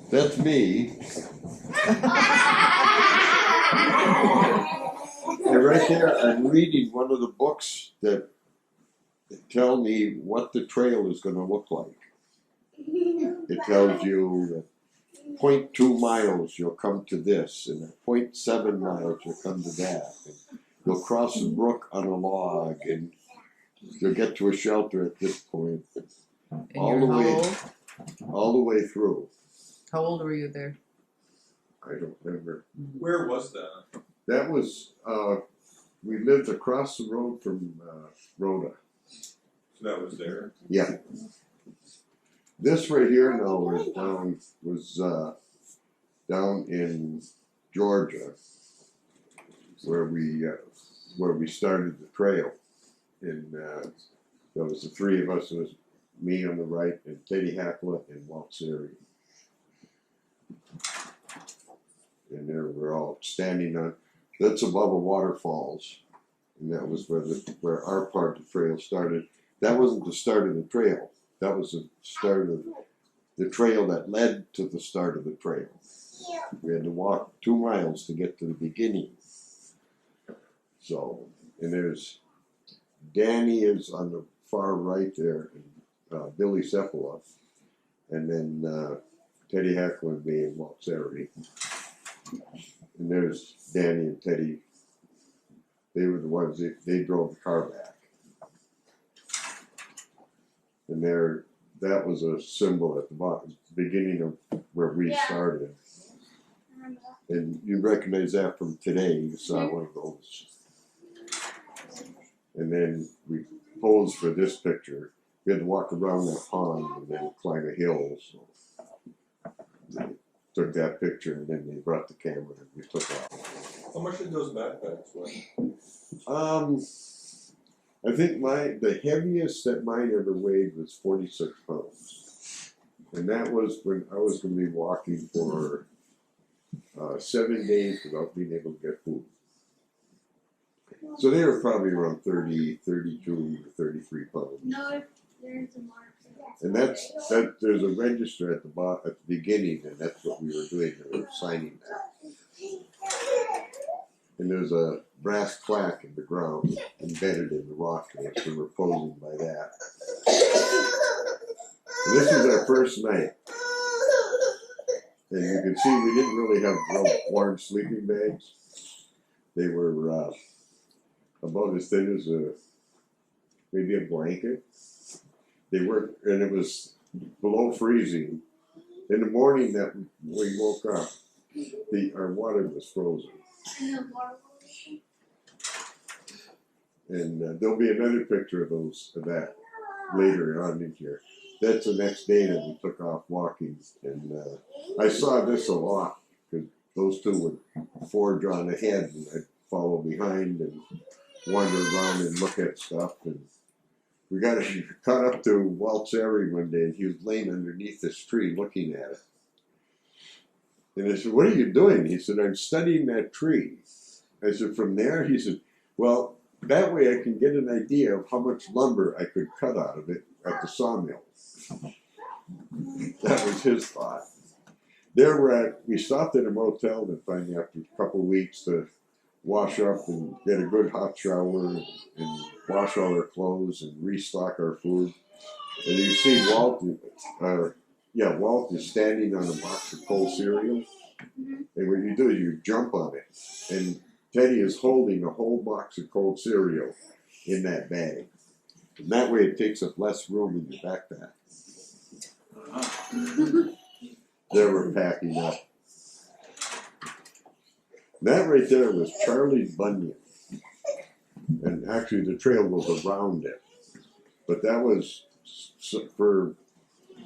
That's me. And right there, I'm reading one of the books that tell me what the trail is going to look like. It tells you that 0.2 miles you'll come to this, and at 0.7 miles you'll come to that. And you'll cross the brook on a log, and you'll get to a shelter at this point. And All you're the how way, old? all the way through. How old were you there? I don't remember. Where was that? That was we lived across the road from Rhoda. So that was there. Yeah. This right here now was down in Georgia, where we started the trail, and there was the three of us. It was me on the right, and Teddy Hackla and Walt Siri, and there we're all standing on. That's above a waterfalls, and that was where our part of the trail started. That wasn't the start of the trail. That was the start of the trail that led to the start of the trail. We had to walk 2 miles to get to the beginning. So, and there's Danny is on the far right there, and Billy Cephala, and then Teddy Hackla and me and Walt Seri. And there's Danny and Teddy. They were the ones they drove the car back. And that was a symbol at the beginning of where we started. And you recognize that from today. You saw one of those. And then we posed for this picture. We had to walk around that pond and then climb a hill. So they took that picture, and then they brought the camera and we took off. How much did those backpacks weigh? I think the heaviest that mine ever weighed was 46 pounds. And that was when I was going to be walking for 7 days without being able to get food. So they were probably around 30, 32, 33 pounds. No, there's a mark. And there's a register at the beginning, and that's what we were doing. We were signing that. And there's a brass plaque in the ground embedded in the rock, and we were posing by that. And this was our first night. And you can see we didn't really have real warm sleeping bags. They were about as thin as maybe a blanket. They were, and it was below freezing. In the morning that we woke up, our water was frozen. And there'll be another picture of that later on in here. That's the next day that we took off walking, and I saw this a lot because those two would forge on ahead, and I'd follow behind and wander around and look at stuff. And we caught up to Walt Seri one day, and he was laying underneath this tree looking at it. And I said, "What are you doing?" He said, "I'm studying that tree." I said, "From there?" He said, "Well, that way I can get an idea of how much lumber I could cut out of it at the sawmill." That was his thought. We stopped at a motel and finally after a couple of weeks to wash up and get a good hot shower and wash all our clothes and restock our food. And you see Walt is standing on a box of cold cereal. And what you do is you jump on it. And Teddy is holding a whole box of cold cereal in that bag. And that way it takes up less room in your backpack. There we're packing up. That right there was Charlie Bunyan. And actually the trail was around it. But that was for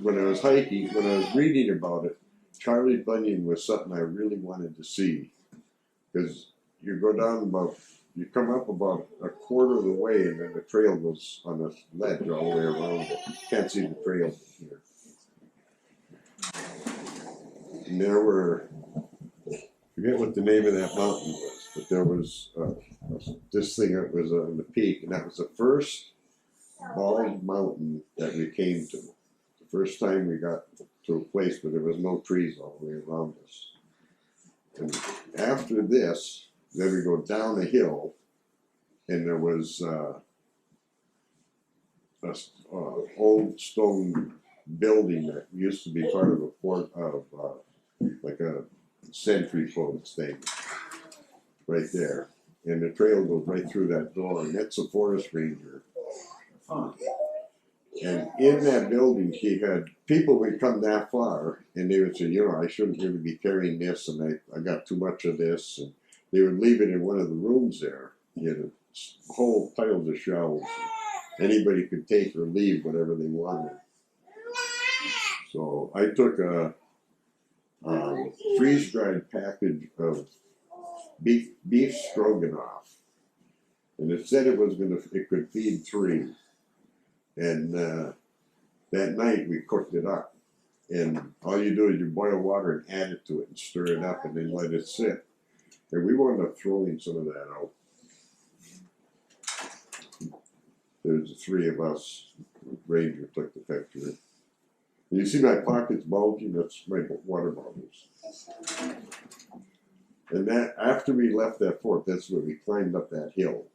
when I was hiking, when I was reading about it, Charlie Bunyan was something I really wanted to see. Because you go down you come up about a quarter of the way, and then the trail goes on a ledge all the way around it. You can't see the trail from here. And there were, I forget what the name of that mountain was, but there was this thing that was on the peak, and that was the first bald mountain that we came to. The first time we got to a place where there was no trees all the way around us. And after this, then we go down a hill, and there was a old stone building that used to be part of a fort of like a sentry post thing, right there. And the trail goes right through that door, and that's a forest ranger. And in that building, he had people would come that far, and they would say, you know, I shouldn't really be carrying this, and I got too much of this, and they would leave it in one of the rooms there. You had a whole pile of shelves. Anybody could take or leave whatever they wanted. So I took a freeze-dried package of beef stroganoff, and it said it could feed 3. And that night we cooked it up, and all you do is you boil water and add it to it and stir it up, and then let it sit. And we wound up throwing some of that out. There's the 3 of us. Ranger took the picture. You see my pockets bulging? That's my water bottles. And that after we left that fort, that's where we climbed up that hill.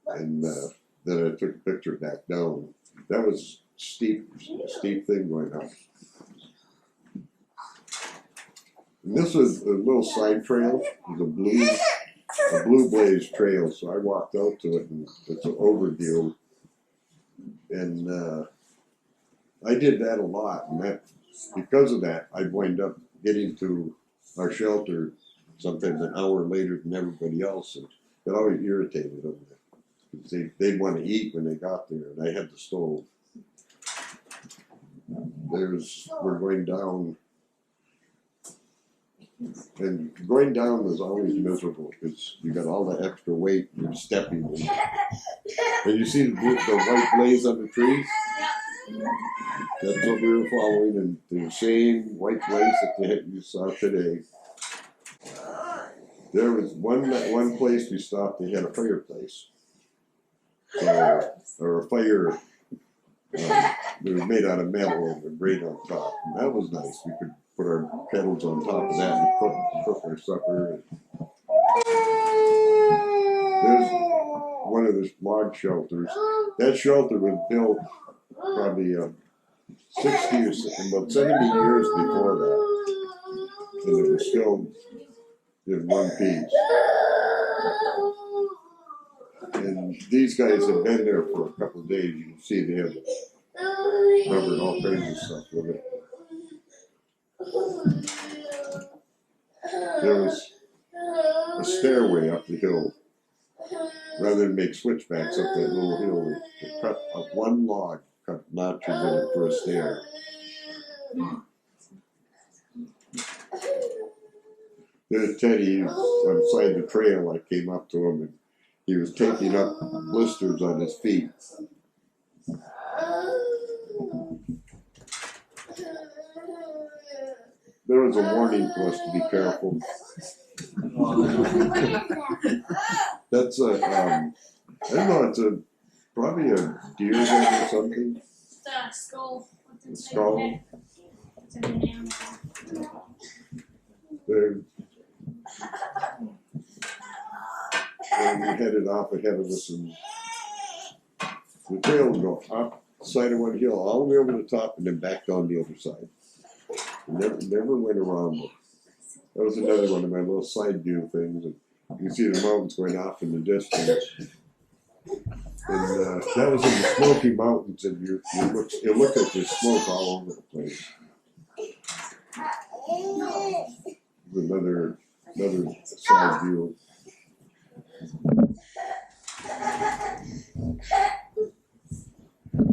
And then I took a picture back down. That was a steep thing going up. And this was a little side trail. It was a blue blaze trail. So I walked out to it, and it's an overview. And I did that a lot, and because of that, I wind up getting to our shelter sometimes an hour later than everybody else, and it always irritated them. They'd want to eat when they got there, and I had the stove. We're going down, and going down was always miserable because you got all the extra weight and you're stepping. And you see the white blaze on the trees? That's what we were following, and the same white blaze that you saw today. There was one place we stopped, they had a fireplace. Or a fire, it was made out of metal and a grate on top. And that was nice. We could put our kettles on top of that and cook our supper. There's one of the log shelters. That shelter was built probably 60 or about 70 years before that. And it was still in one piece. And these guys have been there for a couple of days. You can see they have covered all kinds of stuff with it. There was a stairway up the hill. Rather than make switchbacks up that little hill, they cut up one log, cut notches in it for a stair. There's Teddy on the side of the trail. I came up to him, and he was taking up blisters on his feet. There was a warning for us to be careful. That's a, I don't know, it's probably a deer head or something. It's a skull. A skull. It's an animal. And we headed off ahead of us, and the trail would go up the side of one hill, all the way over the top, and then back down the other side. Never went around it. That was another one of my little side view things, and you can see the mountains going off in the distance. And that was in the Smoky Mountains, and you look at the smoke all over the place. Another side view.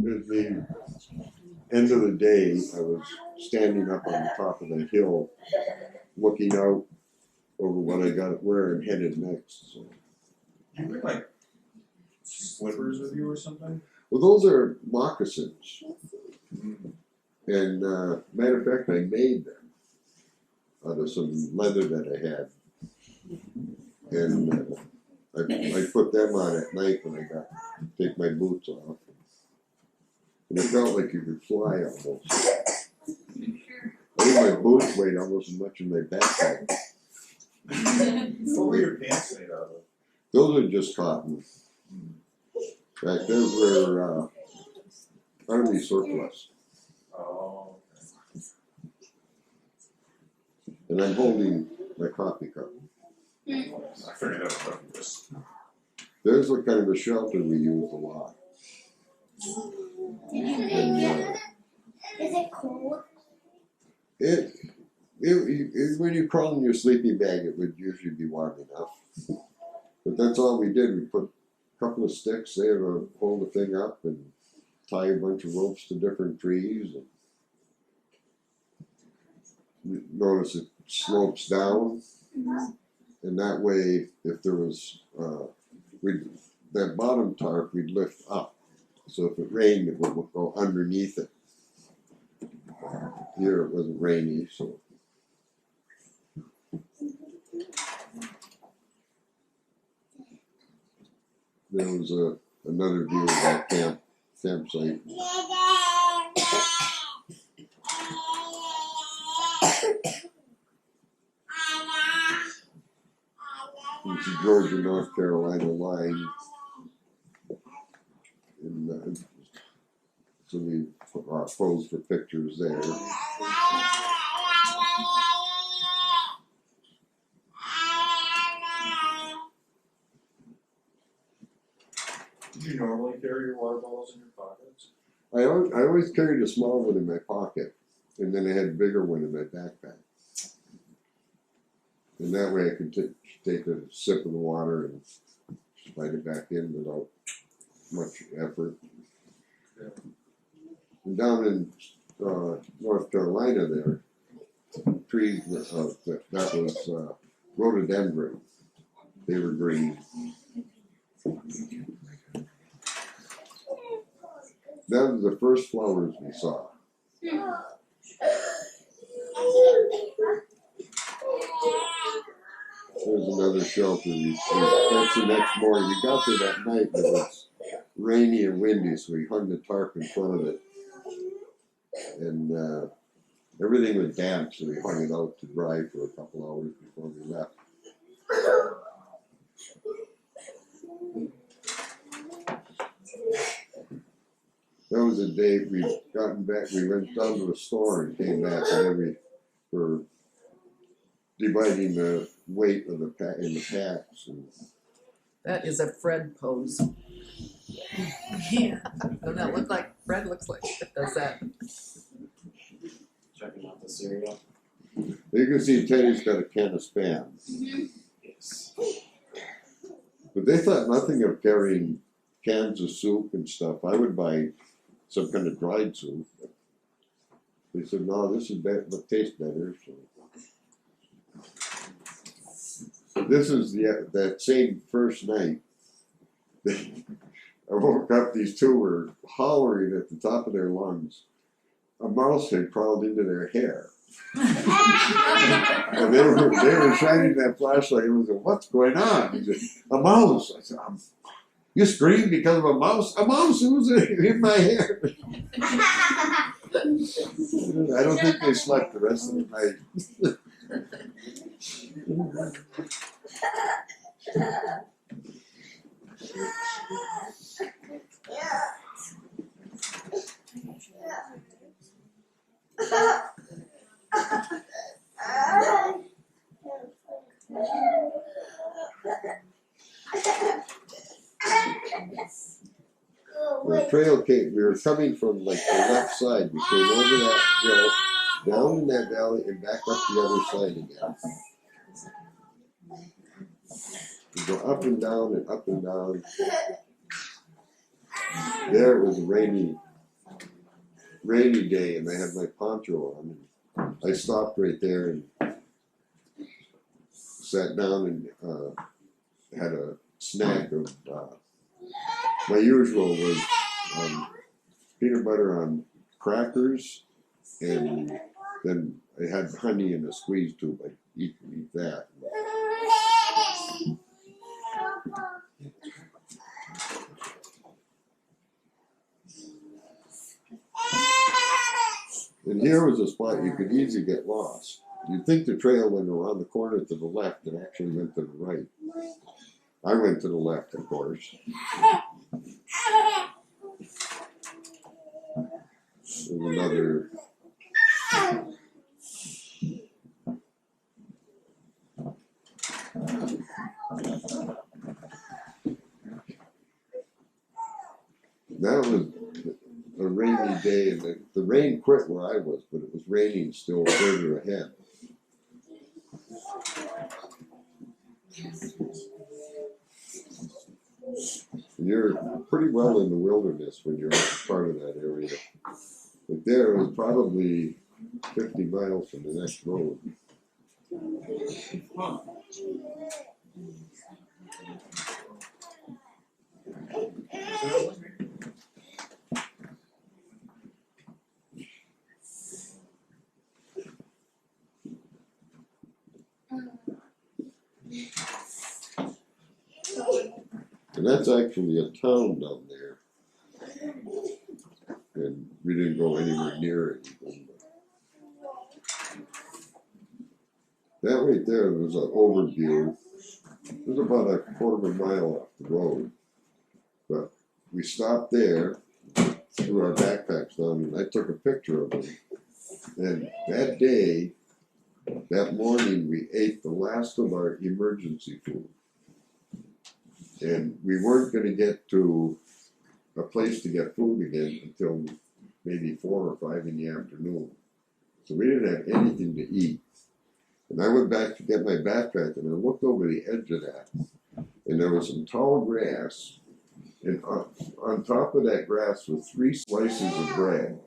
At the end of the day, I was standing up on the top of the hill, looking out over what I got, where I'm headed next. So. Do you bring like slippers with you or something? Well, those are moccasins, and matter of fact, I made them out of some leather that I had, and I put them on at night when I got to take my boots off, and it felt like you could fly almost. Sure. I think my boots weighed almost as much as my backpack. What were your pants made out of? Those are just cotton. In fact, those were army surplus. Oh, And I'm holding my coffee cup. okay. I figured that was up this. There's what kind of a shelter we use a lot. And Is it cold? it when you crawl in your sleeping bag, it would usually be warm enough. But that's all we did. We put a couple of sticks there to hold the thing up and tie a bunch of ropes to different trees. And notice it slopes down, and that way, if there was that bottom tarp, we'd lift up. So if it rained, it would go underneath it. Here it wasn't rainy, so. There was another view of that campsite. It's the Georgia, North Carolina line. And so we posed for pictures there. Did you normally carry your water bottles in your pockets? I always carried a small one in my pocket, and then I had a bigger one in my backpack. And that way I could take a sip of the water and slide it back in without much effort. Yeah. And down in North Carolina there, trees that was rhododendron. They were green. That was the first flowers we saw. There's another shelter. That's the next morning. We got there that night, but it was rainy and windy, so we hung the tarp in front of it. And everything was damp, so we hung it out to dry for a couple hours before we left. That was the day we gotten back. We went down to the store and came back, and then we were dividing the weight of the in the packs. And That is a Fred pose. Yeah. Doesn't that look like Fred looks like it does that? Checking out the cereal. you can see Teddy's got a can of Spam. Yes. But they thought nothing of carrying cans of soup and stuff. I would buy some kind of dried soup. They said, no, this is better, but tastes better. So this is that same first night. I woke up, these two were hollering at the top of their lungs. A mouse had crawled into their hair. And they were shining that flashlight and said, what's going on? He said, a mouse. I said, you screamed because of a mouse? A mouse was in my hair. I don't think they slept the rest of the night. The trail came, we were coming from like the left side. We came over that hill, down in that valley, and back up the other side again. We go up and down and up and down. There it was a rainy day, and I had my poncho on. And I stopped right there and sat down and had a snack of my usual was peanut butter on crackers, and then I had honey in a squeeze tube. I eat that. And here was a spot you could easily get lost. You'd think the trail went around the corner to the left, it actually went to the right. I went to the left, of course. There's another. That was a rainy day, and the rain quit where I was, but it was raining still further ahead. You're pretty well in the wilderness when you're part of that area. But there it was probably 50 miles from the next road. And that's actually a town down there. And we didn't go anywhere near anything. That right there was an overview. It was about a quarter of a mile off the road. But we stopped there, threw our backpacks down, and I took a picture of them. And that day, that morning, we ate the last of our emergency food. And we weren't going to get to a place to get food again until maybe 4 or 5 in the afternoon. So we didn't have anything to eat. And I went back to get my backpack, and I looked over the edge of that, and there was some tall grass, and on top of that grass were 3 slices of bread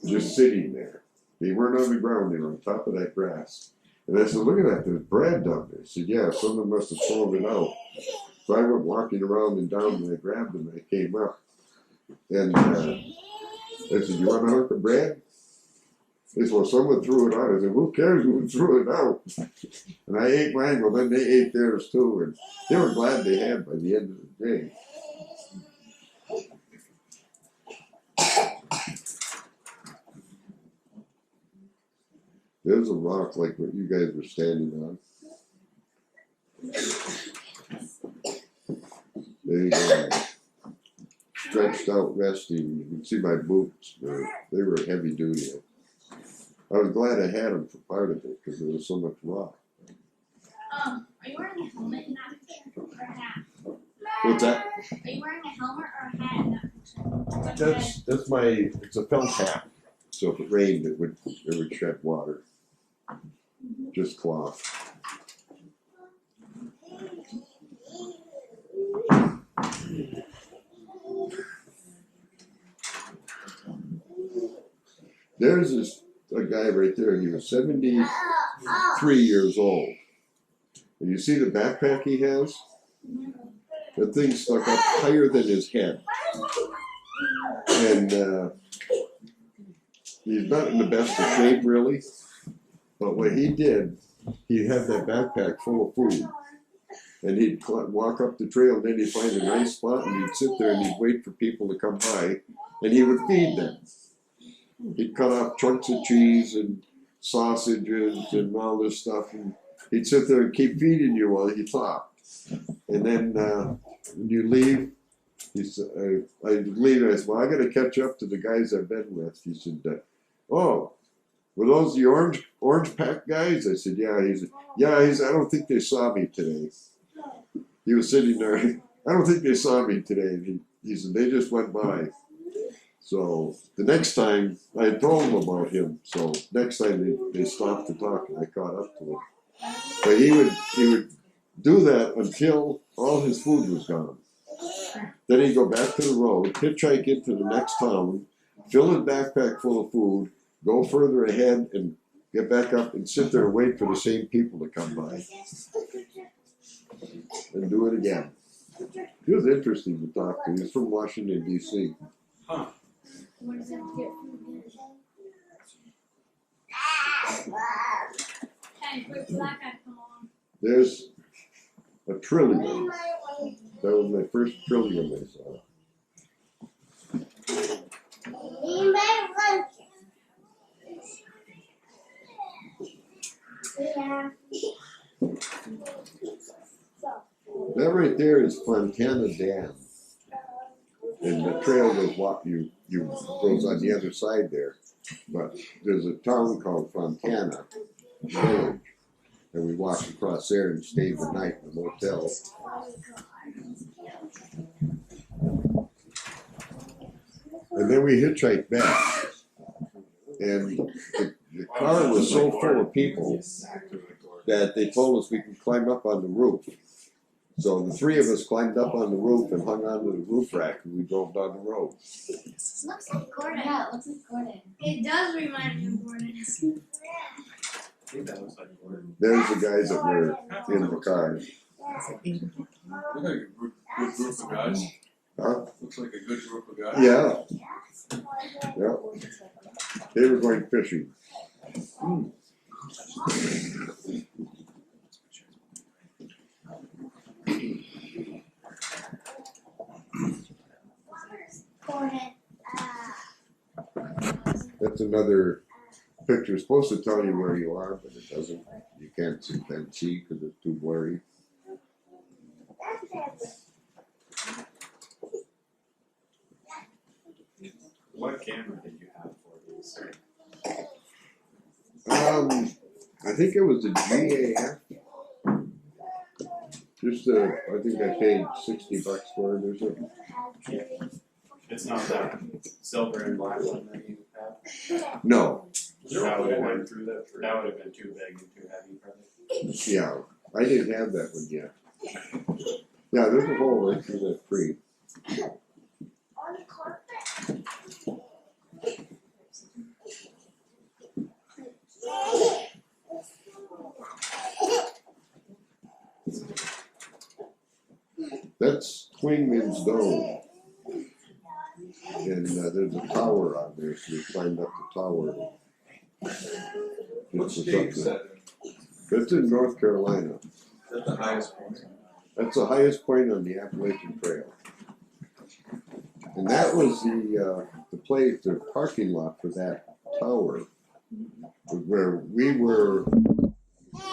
just sitting there. They weren't on the ground, they were on top of that grass. And I said, look at that, there's bread down there. I said, yeah, someone must have thrown it out. So I went walking around and down, and I grabbed them, and I came up. And I said, you want a hunk of bread? They said, well, someone threw it out. I said, who cares who threw it out? And I ate mine, well, then they ate theirs too. And they were glad they had by the end of the day. There's a rock like what you guys were standing on. They stretched out resting. You can see my boots. They were heavy duty. I was glad I had them for part of it because there was so much rock. Are you wearing a helmet in that picture or a hat? What's that? Are you wearing a helmet or a hat in that picture? That's my. It's a felt hat. So if it rained, it would shed water. Just cloth. There's a guy right there. He was 73 years old. And you see the backpack he has? That thing stuck up higher than his head. And he's not in the best of shape, really. But what he did, he had that backpack full of food. And he'd walk up the trail, and then he'd find a nice spot, and he'd sit there and he'd wait for people to come by, and he would feed them. He'd cut off chunks of cheese and sausages and all this stuff, and he'd sit there and keep feeding you while he talked. And then when you leave, he said, I leave, and I said, well, I got to catch up to the guys I've been with. He said, oh, were those the orange pack guys? I said, yeah. He said, yeah. He said, I don't think they saw me today. He was sitting there. I don't think they saw me today. He said, they just went by. So the next time, I told him about him. So next time they stopped to talk, and I caught up to him. But he would do that until all his food was gone. Then he'd go back to the road, hitchhike into the next town, fill his backpack full of food, go further ahead, and get back up and sit there and wait for the same people to come by. And do it again. He was interesting to talk to. He's from Washington, D.C. What does that get from Hey, where's Black Eye come on? There's a trillium. That was my first trillium I saw. That right there is Fontana Dam. And the trail goes goes on the other side there. But there's a town called Fontana Village. And we walked across there and stayed the night in the motel. And then we hitchhiked back. And the car was so full of people that they told us we could climb up on the roof. So the three of us climbed up on the roof and hung onto the roof rack and we drove down the road. Looks like Gordon. Yeah, it looks like Gordon. It does remind me of Gordon. I think that looks like Gordon. There's the guys that were in the car. Looks like a good group of guys. Huh? Looks like a good group of guys. Yeah. Yeah. They were going fishing. Gordon. That's another picture. It's supposed to tell you where you are, but it doesn't. You can't see because it's too blurry. What camera did you have for these? I think it was a GAF. Just I think I paid $60 for it or something. It's not that silver and black one that you have? No, That would have been too big and too heavy probably. yeah, I didn't have that one yet. Yeah, there's a hole right through that tree. On the carpet. That's Queenman's Dome. And there's a tower on there, so we climbed up the tower. What state is that in? That's in North Carolina. Is that the highest point? That's the highest point on the Appalachian Trail. And that was the parking lot for that tower, where we were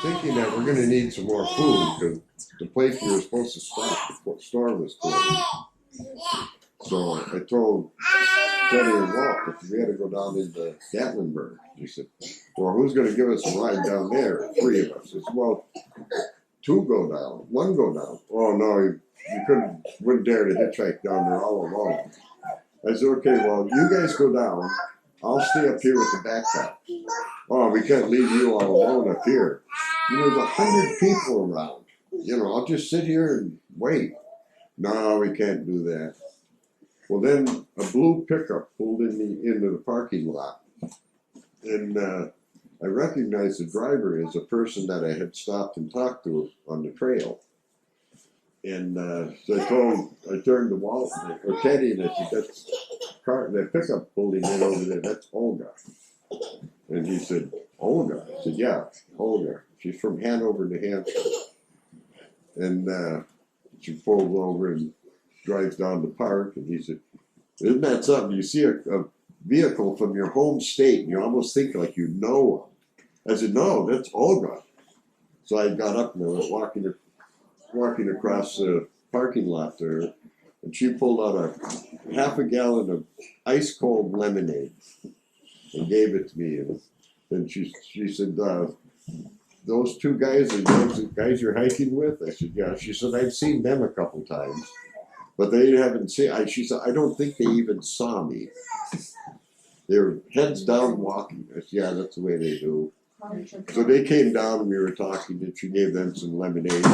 thinking that we're gonna need some more food, because the place we were supposed to stop, the store was closed. So I told Teddy and Walt that we had to go down into Gatlinburg. He said, well, who's going to give us a ride down there? Three of us. I said, well, two go down, one go down. Oh, no, you wouldn't dare to hitchhike down there all alone. I said, okay, well, you guys go down. I'll stay up here with the backpack. Oh, we can't leave you all alone up here. There's 100 people around. I'll just sit here and wait. No, we can't do that. Well, then a blue pickup pulled into the parking lot, and I recognized the driver as a person that I had stopped and talked to on the trail. And so I turned to Walt or Teddy, and I said, that pickup pulled in over there. That's Olga. And he said, Olga? I said, yeah, Olga. She's from Hanover, New Hampshire. And she pulled over and drives down the park, and he said, isn't that something? You see a vehicle from your home state, and you almost think like you know them. I said, no, that's Olga. So I got up and I was walking across the parking lot there, and she pulled out a half a gallon of ice cold lemonade and gave it to me. And then she said, those two guys are those guys you're hiking with? I said, yeah. She said, I've seen them a couple times, but they haven't seen. She said, I don't think they even saw me. They were heads down walking. I said, yeah, that's the way they do. So they came down and we were talking, and she gave them some lemonade.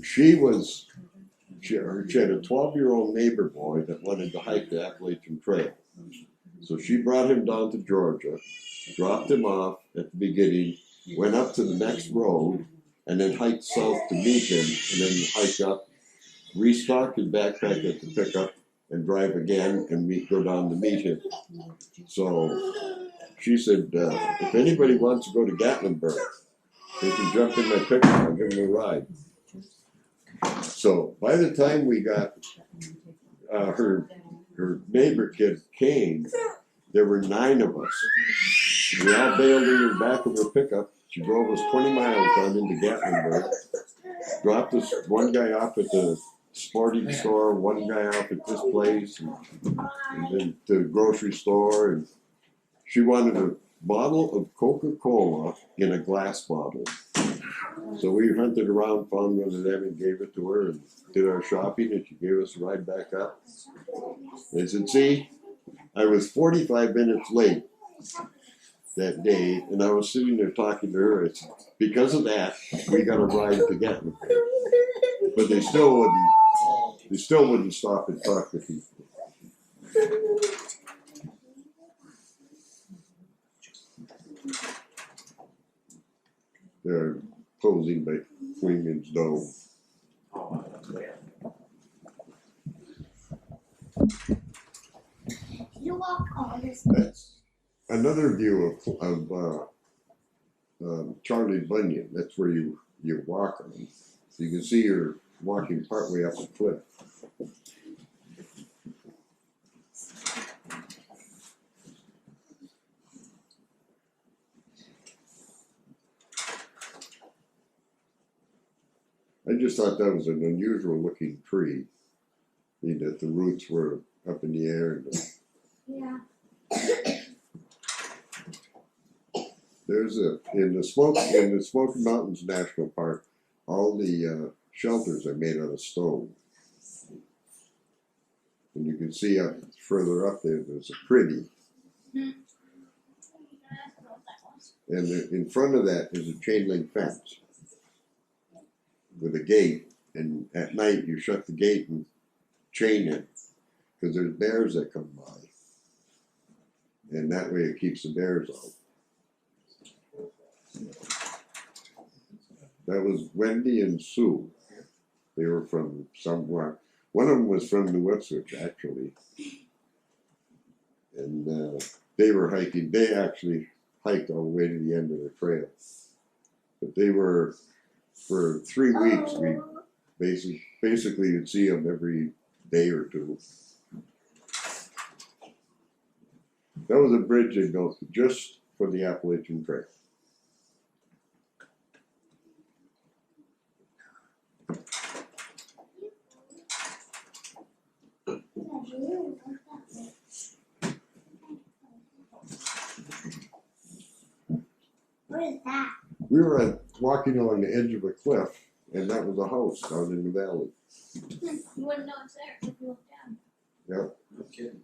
She had a 12-year-old neighbor boy that wanted to hike the Appalachian Trail. So she brought him down to Georgia, dropped him off at the beginning, went up to the next road, and then hiked south to meet him, and then hiked up, restock his backpack at the pickup, and drive again and go down to meet him. So she said, if anybody wants to go to Gatlinburg, they can jump in my pickup, I'll give them a ride. So by the time we got her neighbor kid came, there were 9 of us. We all bailed in the back of her pickup, She drove us 20 miles down into Gatlinburg, dropped us one guy off at the sporting store, one guy off at this place, and then to the grocery store, and she wanted a bottle of Coca-Cola in a glass bottle. So we hunted around, found one of them and gave it to her and did our shopping, and she gave us a ride back up. I said, see, I was 45 minutes late that day, and I was sitting there talking to her. It's because of that, we got a ride to Gatlinburg. But they still wouldn't stop and talk to people. They're closing by Queenman's Dome. Oh, that's way up. You walk all this. That's another view of Charlie Bunyan. That's where you walk on. So you can see you're walking partway up the cliff. I just thought that was an unusual looking tree. I mean, that the roots were up in the air. And Yeah. there's in the Smoky Mountains National Park, all the shelters are made out of stone. And you can see up further up there's a pretty. And in front of that is a chain link fence with a gate, and at night you shut the gate and chain it because there's bears that come by, and that way it keeps the bears out. That was Wendy and Sue. They were from somewhere. One of them was from New Ipswich, actually, and they were hiking. They actually hiked all the way to the end of the trail, but they were. For 3 weeks, we basically would see them every day or two. That was a bridge they built just for the Appalachian Trail. What is that? We were walking along the edge of a cliff, and that was a house down in the valley. You wouldn't know it's there if you look down. Yep. No kidding.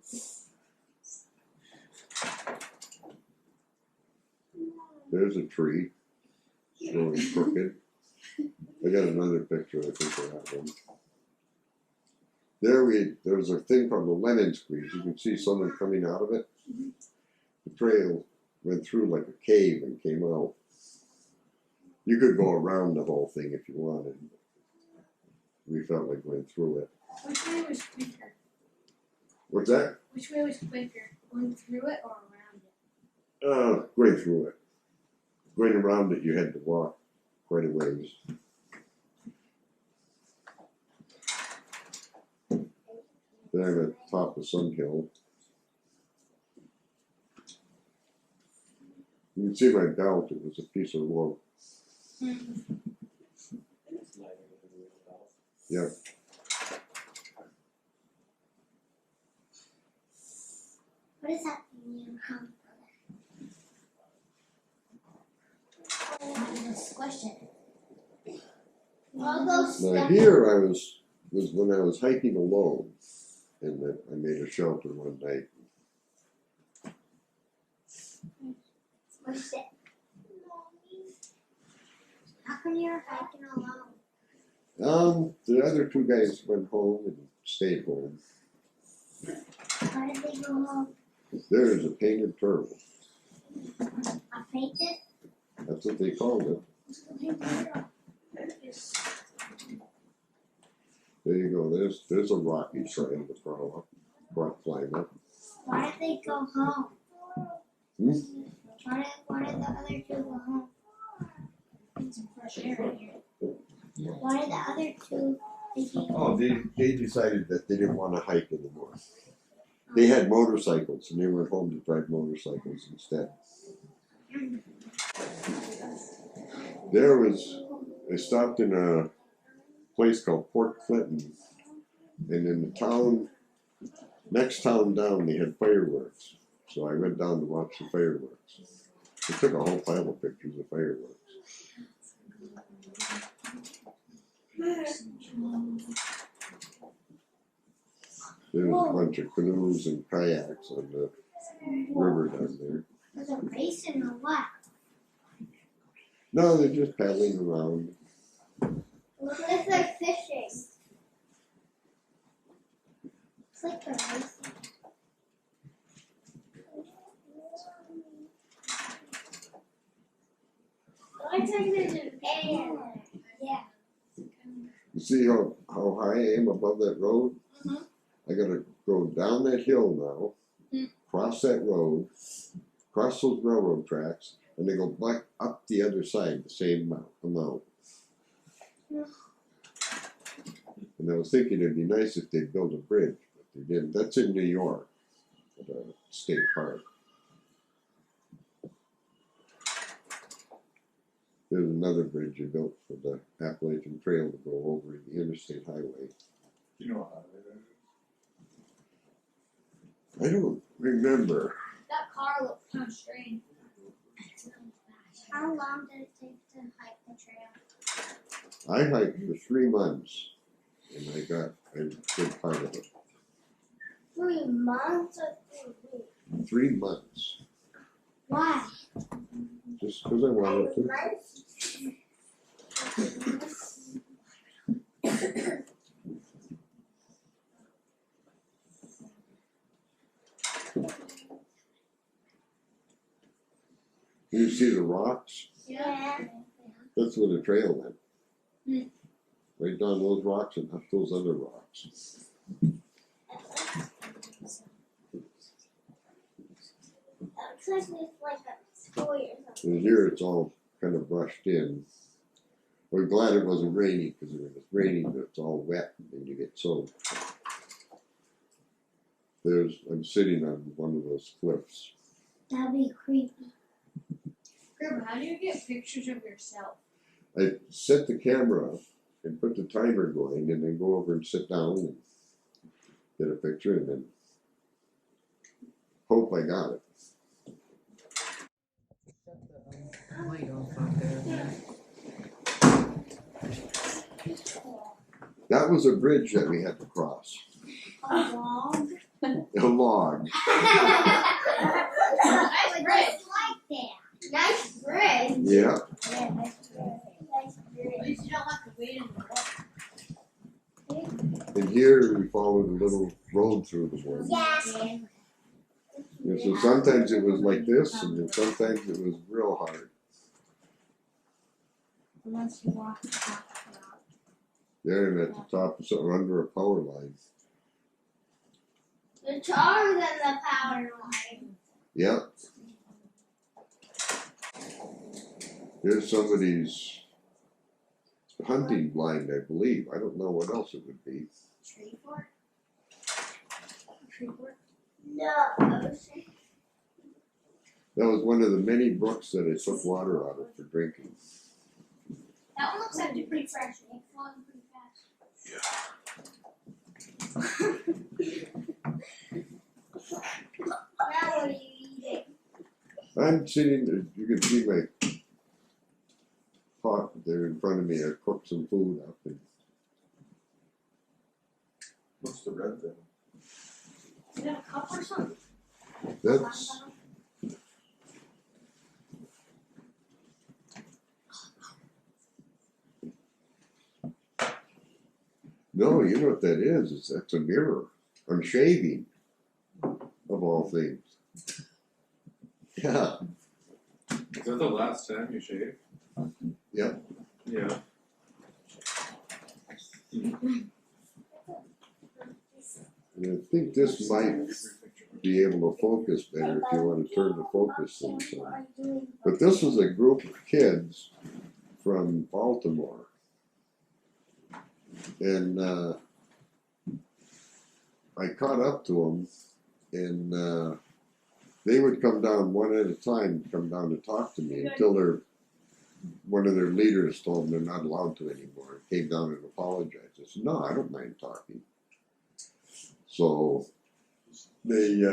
There's a tree showing crooked. I got another picture, I think I have one. There was a thing called the lemon squeeze. You can see someone coming out of it. The trail went through like a cave and came out. You could go around the whole thing if you wanted. We felt like going through it. Which way was quicker? What's that? Which way was quicker? Going through it or around it? Going through it. Going around it, you had to walk quite a ways. There at the top of Sun Hill. You can see my belt, it was a piece of rope. It's lighter than the real belt. Yeah. What is that thing you have? Squish it. I'll go Now step. here I was when I was hiking alone, and I made a shelter one night. Squish it. How come you're hiking alone? The other two guys went home and stayed home. Why did they go home? There's a painted turtle. I painted? That's what they called it. There you go. There's a rocky trail to climb up. Why did they go home? Hmm? Why did the other two go home? Need some fresh air in here. Why did the other two think Oh, they decided that they didn't want to hike anymore. They had motorcycles, and they went home to drive motorcycles instead. I stopped in a place called Port Clinton, and in the town, next town down, they had fireworks. So I went down to watch the fireworks. I took a whole pile of pictures of fireworks. There was a bunch of canoes and kayaks on the river down there. Was it racing or what? No, they're just paddling around. Looks like fishing. It's like they're racing. Looks like there's an air. Yeah. You see how high I am above that road? Mhm. I gotta go down that hill now, cross that road, cross those railroad tracks, and then go back up the other side the same amount. And I was thinking it'd be nice if they built a bridge, but they didn't. That's in New York, at a state park. There's another bridge they built for the Appalachian Trail to go over the interstate highway. Do you know how it is? I don't remember. That car looks kind of strange. How long did it take to hike the trail? I hiked for 3 months, and I got a good part of it. 3 months or 3 weeks? 3 months, Why? just because I wanted to. You see the rocks? Yeah. That's where the trail went. Hmm. Right down those rocks and up those other rocks. That looks like a story or something. And here it's all kind of brushed in. We're glad it wasn't raining, because if it was raining, it's all wet and you get soaked. I'm sitting on one of those cliffs. That'd be creepy. Grandma, how do you get pictures of yourself? I set the camera up and put the timer going, and then go over and sit down and get a picture, and then hope I got it. Shut the light off out there. That was a bridge that we had to cross. A log. A log. Nice bridge. Like that. Nice bridge. Yeah. Yeah, nice bridge. Nice At bridge. least you don't have to wait in the water. And here we followed a little road through the woods. Yes. And so sometimes it was like this, and then sometimes it was real hard. Unless you walk the top. There and at the top of something under a power line. The taller than the power line. Yep. Here's somebody's hunting blind, I believe. I don't know what else it would be. Tree fort? Tree fort? No. That was one of the many brooks that I took water out of for drinking. That one looks like it's pretty fresh. It's flowing pretty fast. Now what are you eating? I'm sitting, you can see my pot there in front of me. I cooked some food up, and What's the red thing? Is that a cup or something? that's, no, you know what that is? That's a mirror. I'm shaving, of all things. Yeah, Is that the last time you shaved? Yep. Yeah. and I think this might be able to focus better if you want to turn the focus thing on. But this was a group of kids from Baltimore. And I caught up to them, and they would come down one at a time, come down to talk to me until their one of their leaders told them they're not allowed to anymore. Came down and apologized. I said, no, I don't mind talking. So they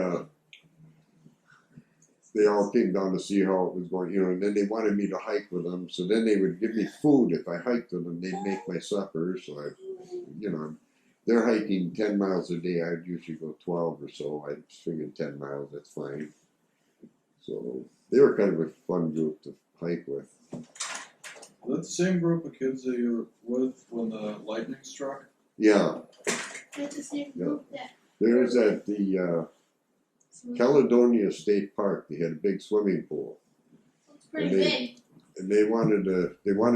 all came down to see how it was going, and then they wanted me to hike with them. So then they would give me food if I hiked with them. They'd make my supper. So they're hiking 10 miles a day. I'd usually go 12 or so. I figured 10 miles, that's fine. So they were kind of a fun group to hike with. Was that the same group of kids that you were with when the lightning struck? Yeah, That's the same group that. there's at the Caledonia State Park. They had a big swimming pool. It's pretty And big. And they wanted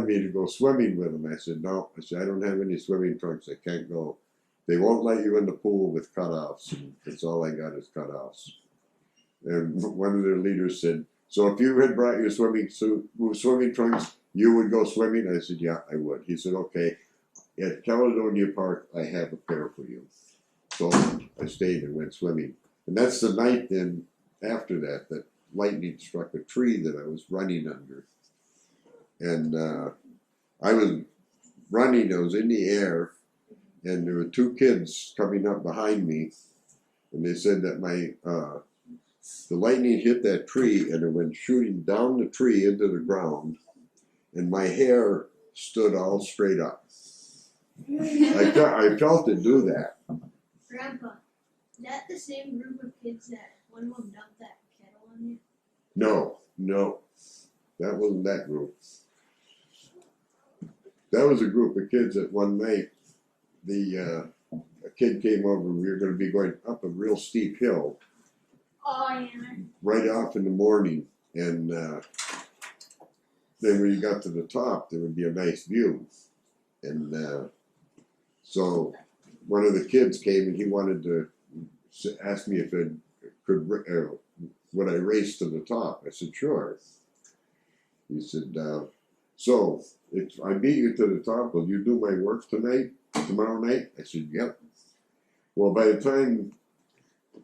me to go swimming with them. I said, no. I said, I don't have any swimming trunks. I can't go. They won't let you in the pool with cutoffs. And that's all I got is cutoffs. And one of their leaders said, so if you had brought your swimming trunks, you would go swimming? I said, yeah, I would. He said, okay, at Caledonia Park, I have a pair for you. So I stayed and went swimming. And that's the night then, after that lightning struck a tree that I was running under. And I was running, I was in the air, and there were two kids coming up behind me, and they said that the lightning hit that tree and it went shooting down the tree into the ground, and my hair stood all straight up. I felt it do that. Grandpa, is that the same group of kids that one of them dumped that kettle on you? No, that wasn't that group. That was a group of kids that one night, a kid came over, we were going to be going up a real steep hill. Oh, yeah. Right off in the morning, and then when you got to the top, there would be a nice view. And so one of the kids came and he wanted to ask me if would I race to the top. I said, sure. He said, so if I beat you to the top, will you do my work tomorrow night? I said, yep. Well, by the time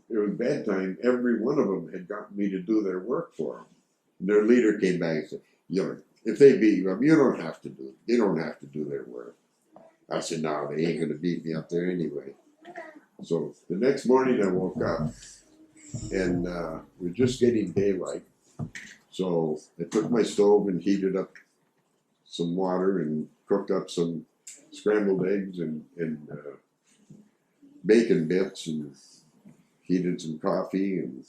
it was bedtime, every one of them had gotten me to do their work for them. And their leader came back and said, if they beat you up, they don't have to do their work. I said, no, they ain't going to beat me up there anyway. So the next morning I woke up, and we're just getting daylight. So I took my stove and heated up some water and cooked up some scrambled eggs and bacon bits, and heated some coffee and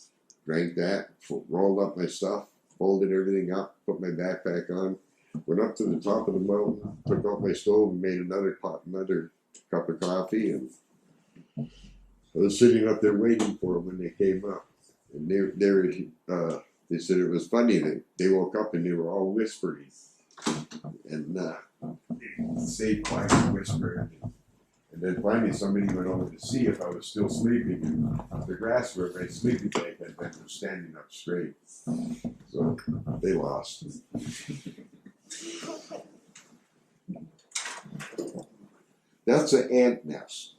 drank that, rolled up my stuff, folded everything up, put my backpack on, went up to the top of the mountain, took out my stove and made another cup of coffee, and I was sitting up there waiting for them when they came up. And they said it was funny that they woke up and they were all whispering. And they stayed quiet and whispered. And then finally somebody went over to see if I was still sleeping. And the grass where my sleeping bag had been was standing up straight. So they lost. That's an ant nest.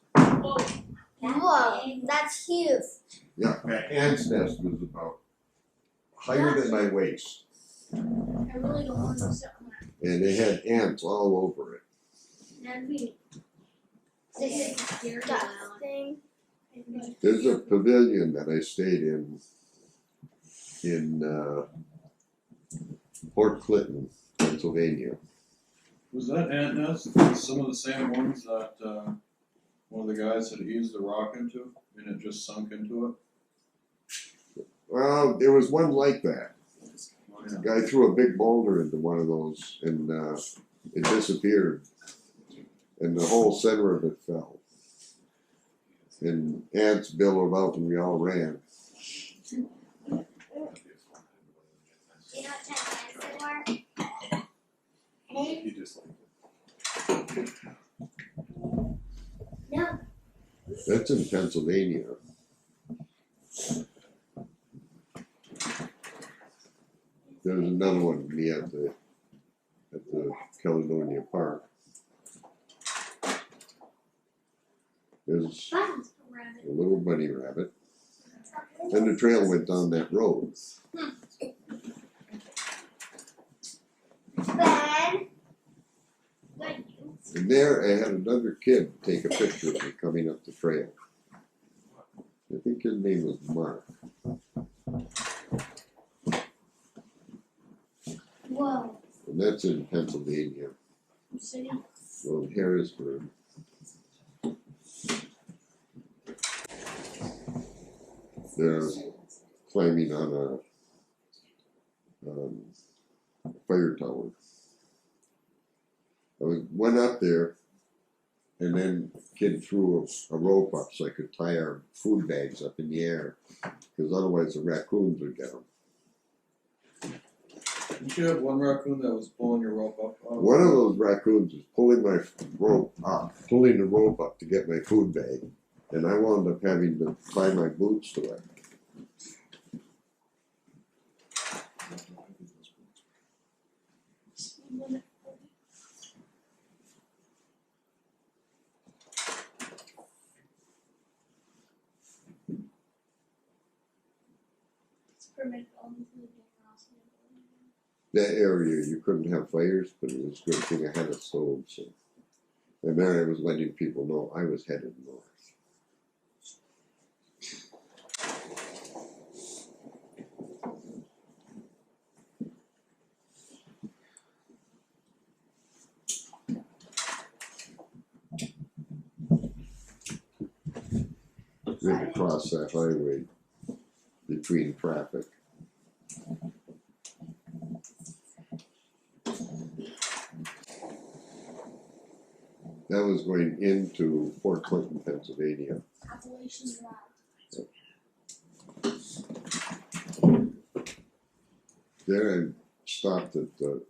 Whoa, that's huge. Yeah, an ant's nest was about higher than my waist. I really don't want to sit on that. And they had ants all over it. That'd be scary. Disgusting. There's a pavilion that I stayed in Port Clinton, Pennsylvania. Was that ant nest some of the same ones that one of the guys had eased the rock into and it just sunk into it? Well, there was one like that. Yeah. The guy threw a big boulder into one of those, and it disappeared. And the whole center of it fell. And ants billowed out, and we all ran. You know what time ants are? He just No. That's in Pennsylvania. There's another one of me at the Caledonia Park. There's a little bunny rabbit. And the trail went down that road. Bad. And there I had another kid take a picture of me coming up the trail. I think his name was Mark. Whoa. And that's in Pennsylvania. City. Well, Harrisburg. They're climbing on a fire tower. Went up there, and then kid threw a rope up so I could tie our food bags up in the air, because otherwise the raccoons would get them. Didn't you have one raccoon that was pulling your rope up? Oh. One of those raccoons was pulling my rope up, pulling the rope up to get my food bag, and I wound up having to tie my boots to it. That area you couldn't have fires, but it was a good thing I had a stove. So, and then I was letting people know I was headed north. We had to cross that highway between traffic. That was going into Fort Clinton, Pennsylvania. Appalachian There I stopped at the,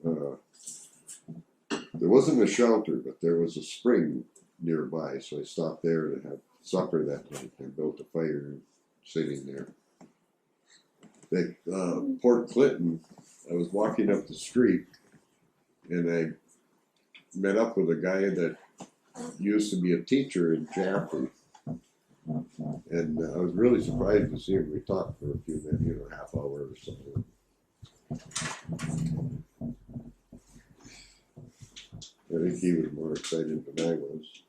there wasn't a shelter, but there was a spring nearby, so I stopped there to have supper that night. I built a fire sitting there. At Port Clinton, I was walking up the street, and I met up with a guy that used to be a teacher in Jaffrey. And I was really surprised to see him. We talked for a few minutes, half hour or something. I think he was more excited than I was.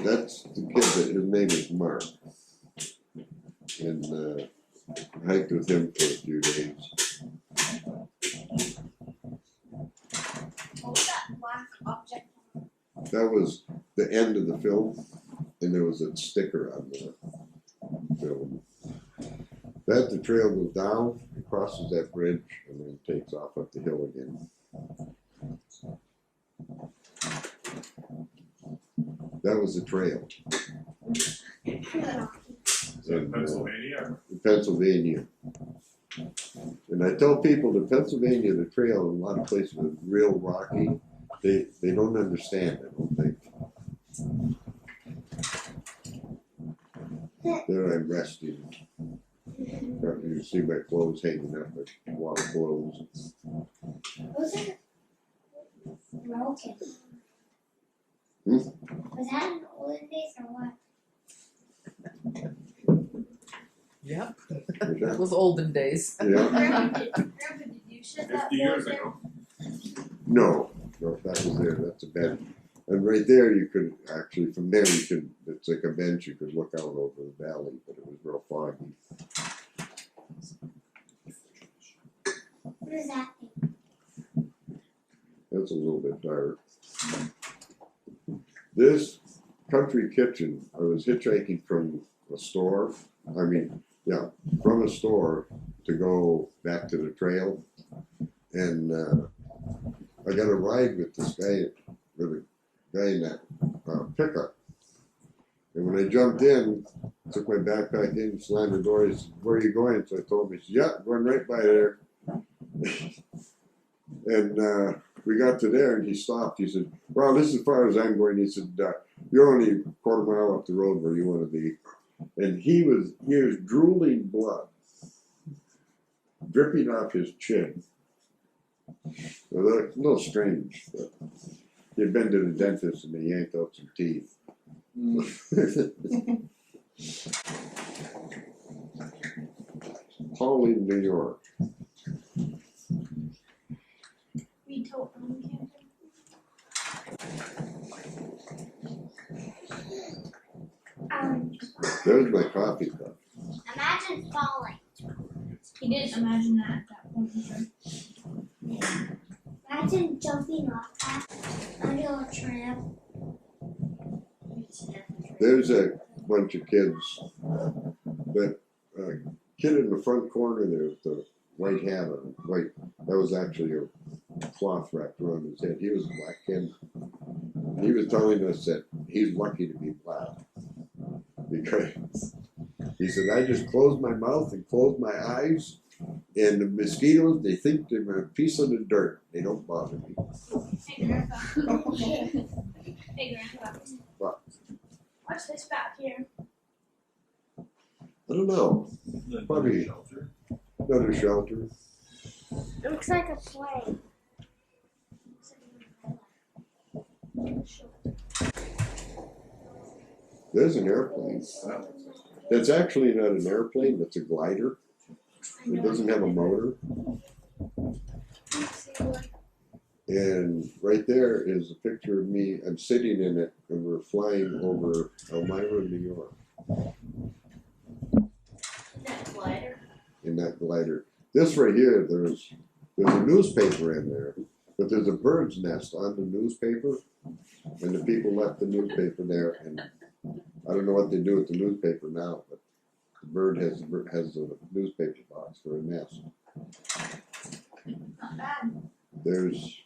That's the kid that his name is Mark. And I hiked with him for a few days. What was that black object? That was the end of the film, and there was a sticker on the film. That the trail goes down, it crosses that bridge, and then takes off up the hill again. That was the trail. In Pennsylvania? Pennsylvania. And I tell people that Pennsylvania, the trail in a lot of places is real rocky. They don't understand, I don't think. There I'm resting. You see my clothes hanging up, a lot of clothes. Was it broken? Hmm? Was that in the olden days or what? Yep. That was olden days. Yeah. Grandpa, did you shed that 50 years board there? ago. No, that was there. That's a bed. And right there, you could actually, from there, you could, it's like a bench, you could look out over the valley, but it was real foggy. What is that thing? That's a little bit dark. This country kitchen, I was hitchhiking from a store. From a store to go back to the trail. And I got a ride with this guy, with a guy in that pickup. And when I jumped in, took my backpack in, slammed the door, he said, "Where are you going?" So I told him, he said, "Yeah, going right by there." And we got to there, and he stopped. He said, "Well, this is as far as I'm going." He said, "You're only a quarter mile up the road where you want to be." And he was drooling blood, dripping off his chin. Well, they're a little strange, but you've been to the dentist and they yanked out some teeth. Pauling, New York. We told them we can't. There's my coffee cup. Imagine falling. He didn't imagine that at that point. Imagine jumping off that onto a tramp. There's a bunch of kids. That kid in the front corner there with the white hat on, white. That was actually a cloth wrapped around his head. He was a black kid. He was telling us that he's lucky to be black because he said, I just close my mouth and close my eyes, and the mosquitoes, they think they're a piece of the dirt. They don't bother me. Hey, Grandpa. Hey, Grandpa. What? What's this back here? I don't know. Probably another shelter. It looks like a plane. There's an airplane. That's actually not an airplane, that's a glider. It doesn't have a motor. And right there is a picture of me. I'm sitting in it and we're flying over Elmira, New York. That glider. In that glider. This right here, there's a newspaper in there, but there's a bird's nest on the newspaper, and the people left the newspaper there, and I don't know what they do with the newspaper now, but the bird has a newspaper box for a nest. Not bad. There's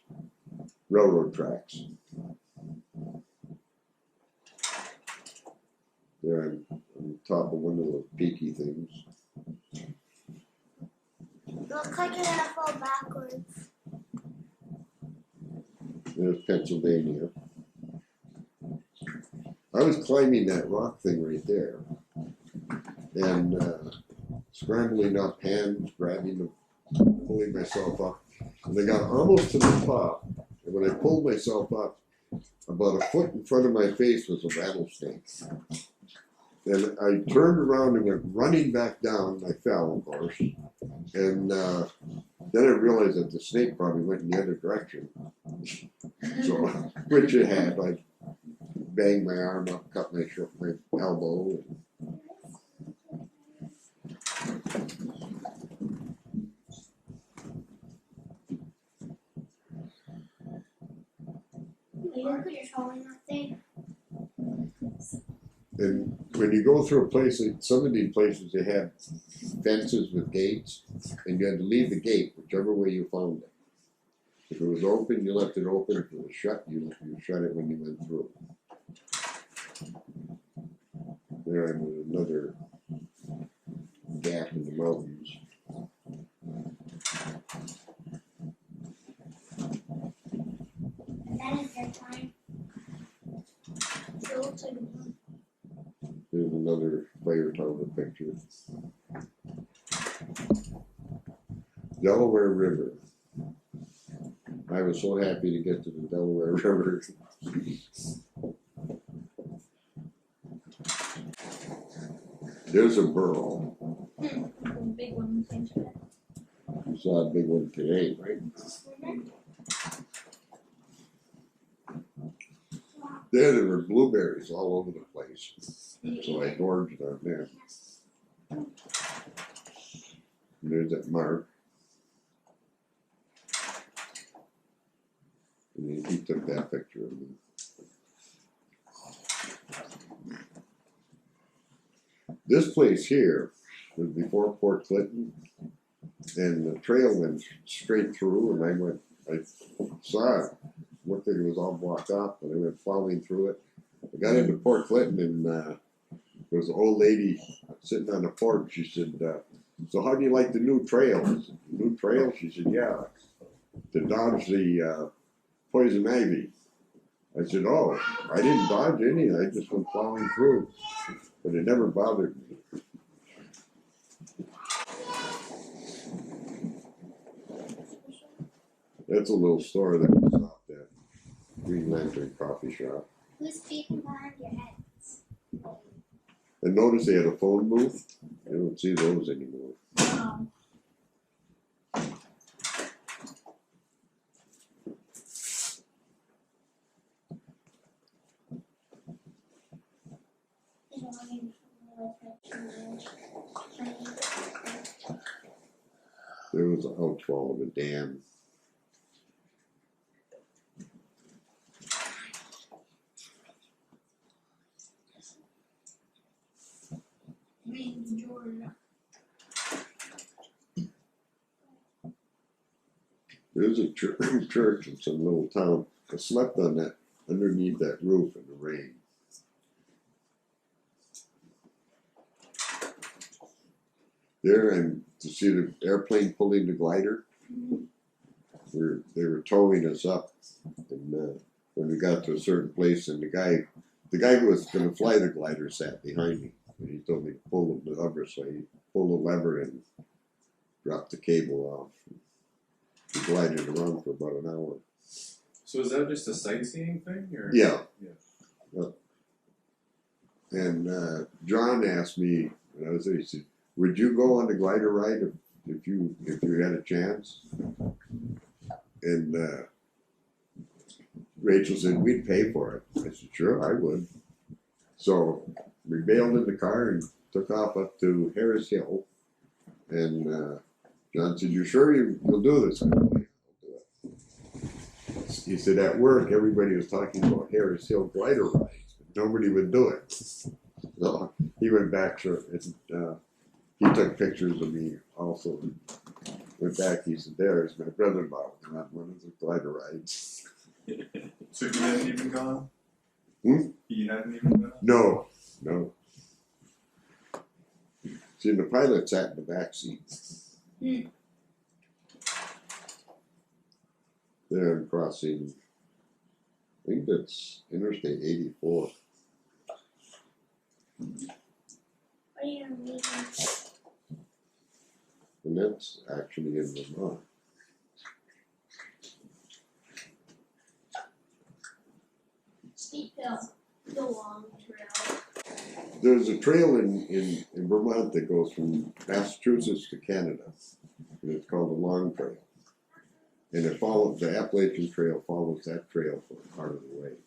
railroad tracks. They're on top of one of those peaky things. Looks like it had fall backwards. There's Pennsylvania. I was climbing that rock thing right there, and scrambling up, hands grabbing, pulling myself up. And I got almost to the top, and when I pulled myself up, about a foot in front of my face was a rattlesnake. And I turned around and went running back down. I fell, of course. And then I realized that the snake probably went in the other direction. So, which it had. I banged my arm up, cut my elbow. Look at your falling that thing. And when you go through a place, some of these places they have fences with gates, and you had to leave the gate whichever way you found it. If it was open, you left it open. If it was shut, you shut it when you went through. There I'm in another gap in the mountains. And that is their time. So it looks like a balloon. There's another fire tower picture. Delaware River. I was so happy to get to the Delaware River. There's a burl. The big one came to that. You saw a big one today, right? There were blueberries all over the place. So I gorged on there. And there's that mark. And he took that picture of me. This place here was before Port Clinton, and the trail went straight through, and I saw it. Looked like it was all blocked up, and I went plowing through it. I got into Port Clinton, and there was an old lady sitting on the porch. She said, so how do you like the new trail? I said, new trail? She said, yeah, to dodge the poison ivy. I said, oh, I didn't dodge any, I just went plowing through. But it never bothered me. That's a little store that we stopped at. Green Lantern Coffee Shop. Who's speaking behind your heads? And notice they had a phone booth. I don't see those anymore. Oh. There was a outfall of a dam. Georgia. There's a church in some little town. I slept on that, underneath that roof in the rain. There, and to see the airplane pulling the glider, they were towing us up, and when we got to a certain place, and the guy who was going to fly the glider sat behind me, and he told me to pull the lever, so he pulled the lever and dropped the cable off. We glided around for about an hour. So is that just a sightseeing thing, or? Yeah. Yeah. And John asked me when I was there, he said, "Would you go on the glider ride if you had a chance?" And Rachel said, "We'd pay for it." I said, "Sure, I would." So we bailed in the car and took off up to Harris Hill. And John said, "You sure you'll do this?" I said, "Oh, yeah, I'll do it." He said, "At work, everybody was talking about Harris Hill glider rides, but nobody would do it." So he went back to it. He took pictures of me also. Went back, he said, "There's my brother-in-law on one of the glider rides." So you haven't even gone? Hmm? You haven't even gone? No. See, the pilot sat in the back seat. There I'm crossing, I think that's Interstate 84. What are you reading? And that's actually in Vermont. Steep hill. The long trail. There's a trail in Vermont that goes from Massachusetts to Canada. And it's called the Long Trail. And it follows, the Appalachian Trail follows that trail for part of the way.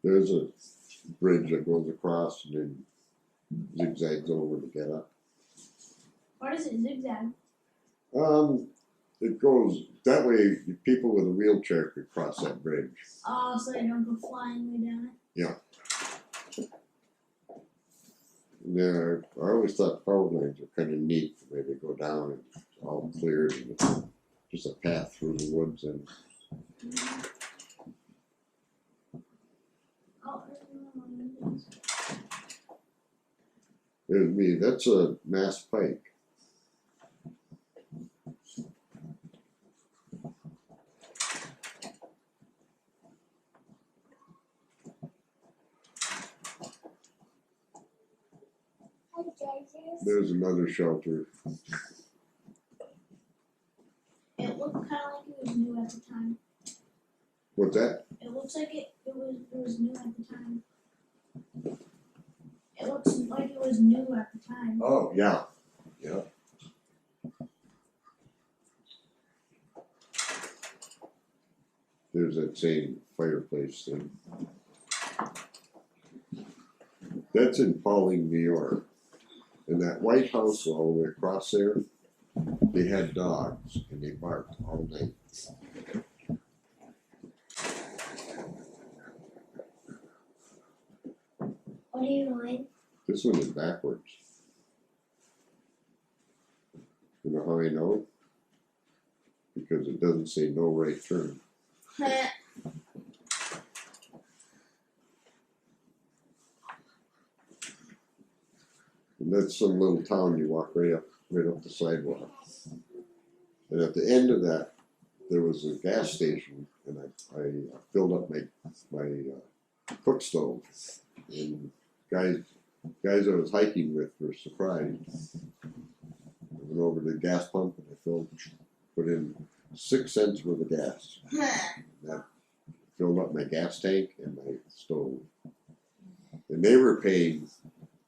There's a bridge that goes across and then zigzags over to get up. Why does it zigzag? It goes that way. People with a wheelchair could cross that bridge. Oh, so they don't go flying way down it? Yeah, I always thought power lines were kind of neat. The way they go down and it's all cleared and it's just a path through the woods. And Oh, there's me. That's a Mass Pike. There's another shelter. it looked kind of like it was new at the time. What's that? It looks like it was new at the time. It looks like it was new at the time. Oh, yeah. Yeah. There's that same fireplace thing. That's in Pauling, New York. And that White House all the way across there, they had dogs and they barked all night. What are you doing? This one is backwards. You know how I know? Because it doesn't say no right turn. And that's some little town you walk right up the sidewalk. And at the end of that, there was a gas station, and I filled up my cook stove. And guys guys I was hiking with were surprised. I went over to the gas pump and I put in 6 cents worth of gas. That filled up my gas tank and my stove. And they were paying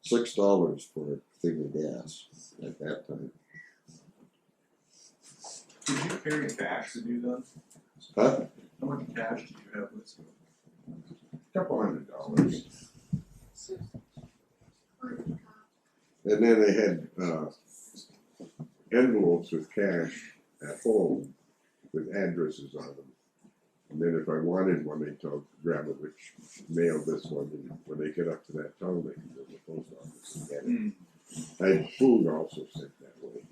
$6 for a thing of gas at that time. Did you carry cash to do that? Huh? How much cash did you have with you? Couple $100. And then I had envelopes with cash at home with addresses on them. And then if I wanted one, I'd tell grandma which mail this one, and when they get up to that town, they can go to the post office and get it. I had food also sent that way.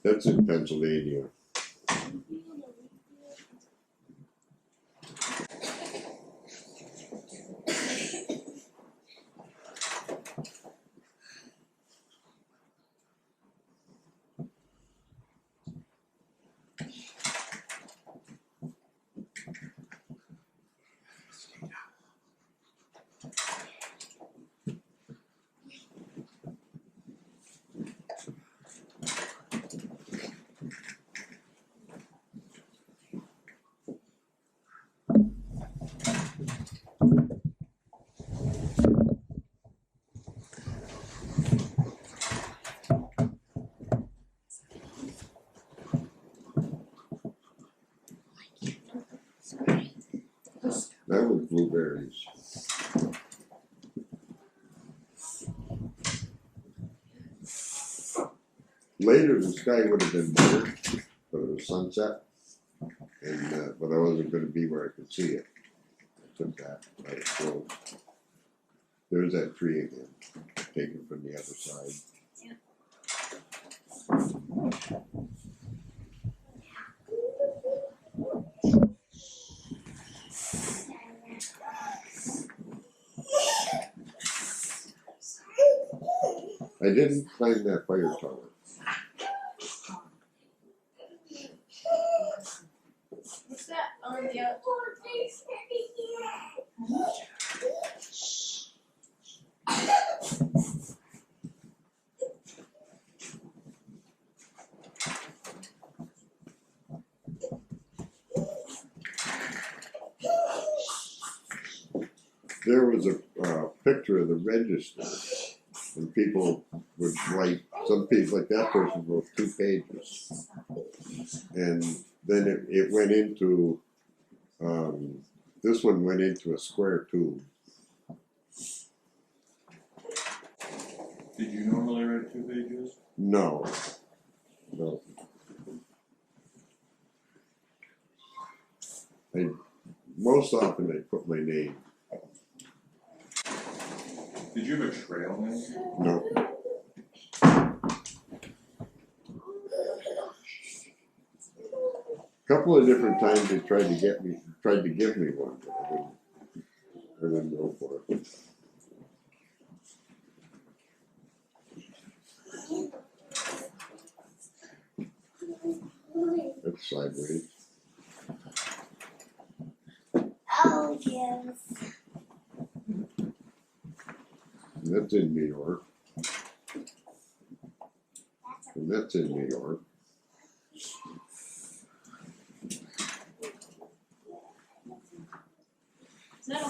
That's in Pennsylvania. That was blueberries. Later, the sky would have been better, but it was sunset, and but I wasn't going to be where I could see it. I took that. I was close. There's that tree again, taken from the other side. I didn't climb that fire tower. What's that on the outside? There was a picture of the register, and people would write. Some people, like that person, wrote 2 pages, and then it went into. This one went into a square tube. Did you normally write 2 pages? No. Most often I put my name. Did you have a trail name? No. Couple of different times they tried to give me one, but I didn't go for it. That's sideways. Oh, yes. And that's in New York. And that's in New York. Is that a